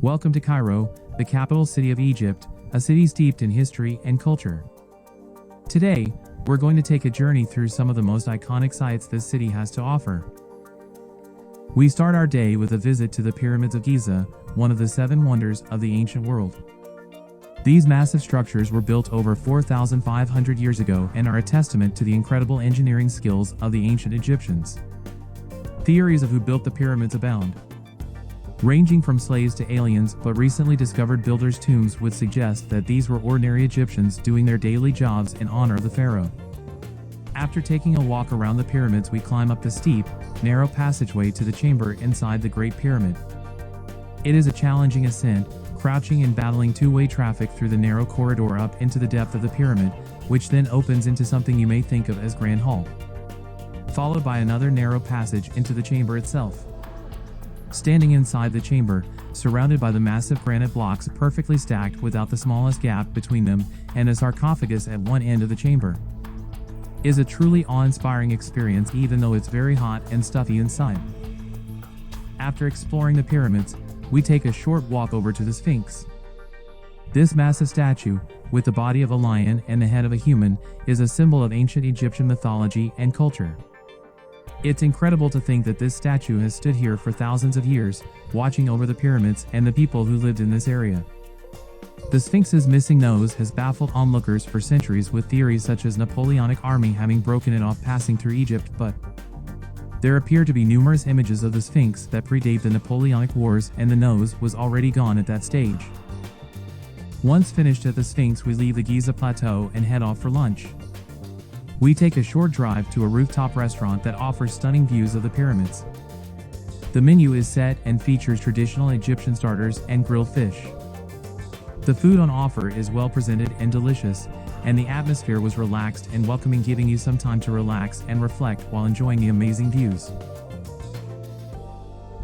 Welcome to Cairo, the capital city of Egypt, a city steeped in history and culture. Today, we're going to take a journey through some of the most iconic sights this city has to offer. We start our day with a visit to the Pyramids of Giza, one of the 7 wonders of the ancient world. These massive structures were built over 4,500 years ago and are a testament to the incredible engineering skills of the ancient Egyptians. Theories of who built the pyramids abound. Ranging from slaves to aliens, but recently discovered builders' tombs would suggest that these were ordinary Egyptians doing their daily jobs in honor of the pharaoh. After taking a walk around the pyramids, we climb up the steep, narrow passageway to the chamber inside the Great Pyramid. It is a challenging ascent, crouching and battling two-way traffic through the narrow corridor up into the depth of the pyramid, which then opens into something you may think of as Grand Hall, followed by another narrow passage into the chamber itself. Standing inside the chamber, surrounded by the massive granite blocks perfectly stacked without the smallest gap between them, and a sarcophagus at one end of the chamber, is a truly awe-inspiring experience even though it's very hot and stuffy inside. After exploring the pyramids, we take a short walk over to the Sphinx. This massive statue, with the body of a lion and the head of a human, is a symbol of ancient Egyptian mythology and culture. It's incredible to think that this statue has stood here for thousands of years, watching over the pyramids and the people who lived in this area. The Sphinx's missing nose has baffled onlookers for centuries, with theories such as Napoleonic army having broken it off passing through Egypt, but there appear to be numerous images of the Sphinx that predate the Napoleonic Wars, and the nose was already gone at that stage. Once finished at the Sphinx, we leave the Giza Plateau and head off for lunch. We take a short drive to a rooftop restaurant that offers stunning views of the pyramids. The menu is set and features traditional Egyptian starters and grilled fish. The food on offer is well presented and delicious, and the atmosphere was relaxed and welcoming, giving you some time to relax and reflect while enjoying the amazing views.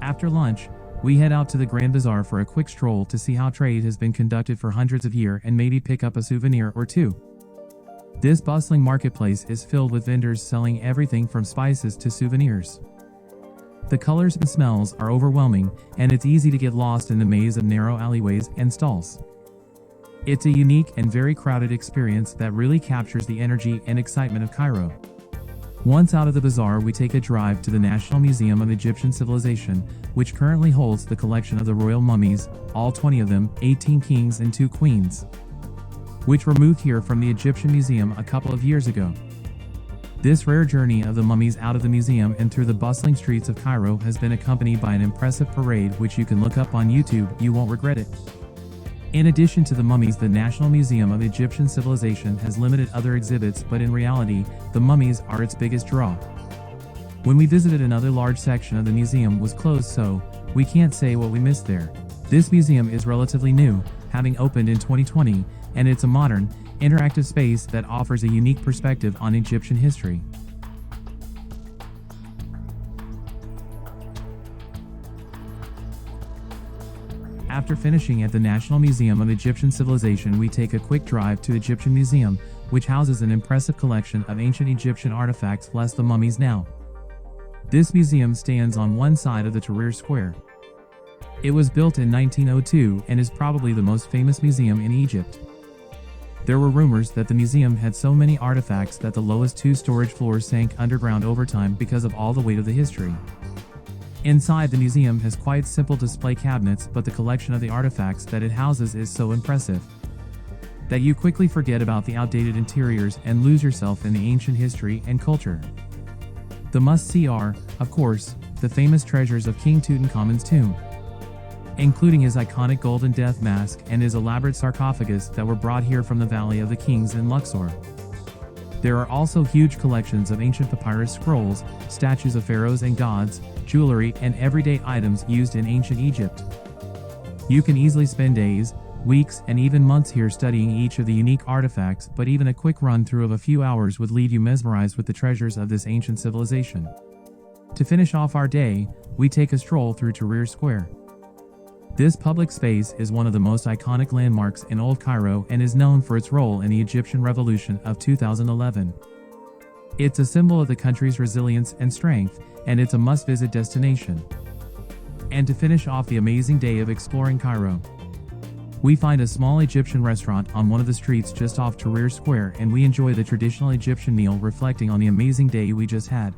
After lunch, we head out to the Grand Bazaar for a quick stroll to see how trade has been conducted for hundreds of years and maybe pick up a souvenir or two. This bustling marketplace is filled with vendors selling everything from spices to souvenirs. The colors and smells are overwhelming, and it's easy to get lost in the maze of narrow alleyways and stalls. It's a unique and very crowded experience that really captures the energy and excitement of Cairo. Once out of the bazaar, we take a drive to the National Museum of Egyptian Civilization, which currently holds the collection of the royal mummies, all 20 of them, 18 kings and 2 queens, which were moved here from the Egyptian Museum a couple of years ago. This rare journey of the mummies out of the museum and through the bustling streets of Cairo has been accompanied by an impressive parade which you can look up on YouTube. You won't regret it. In addition to the mummies, the National Museum of Egyptian Civilization has limited other exhibits, but in reality, the mummies are its biggest draw. When we visited, another large section of the museum was closed, so we can't say what we missed there. This museum is relatively new, having opened in 2020, and it's a modern, interactive space that offers a unique perspective on Egyptian history. After finishing at the National Museum of Egyptian Civilization, we take a quick drive to the Egyptian Museum, which houses an impressive collection of ancient Egyptian artifacts, less the mummies now. This museum stands on one side of the Tahrir Square. It was built in 1902 and is probably the most famous museum in Egypt. There were rumors that the museum had so many artifacts that the lowest 2 storage floors sank underground over time because of all the weight of the history. Inside, the museum has quite simple display cabinets, but the collection of the artifacts that it houses is so impressive that you quickly forget about the outdated interiors and lose yourself in the ancient history and culture. The must-see are, of course, the famous treasures of King Tutankhamun's tomb, including his iconic golden death mask and his elaborate sarcophagus that were brought here from the Valley of the Kings in Luxor. There are also huge collections of ancient papyrus scrolls, statues of pharaohs and gods, jewelry, and everyday items used in ancient Egypt. You can easily spend days, weeks, and even months here studying each of the unique artifacts, but even a quick run-through of a few hours would leave you mesmerized with the treasures of this ancient civilization. To finish off our day, we take a stroll through Tahrir Square. This public space is one of the most iconic landmarks in Old Cairo and is known for its role in the Egyptian Revolution of 2011. It's a symbol of the country's resilience and strength, and it's a must-visit destination. And to finish off the amazing day of exploring Cairo, we find a small Egyptian restaurant on one of the streets just off Tahrir Square, and we enjoy the traditional Egyptian meal, reflecting on the amazing day we just had.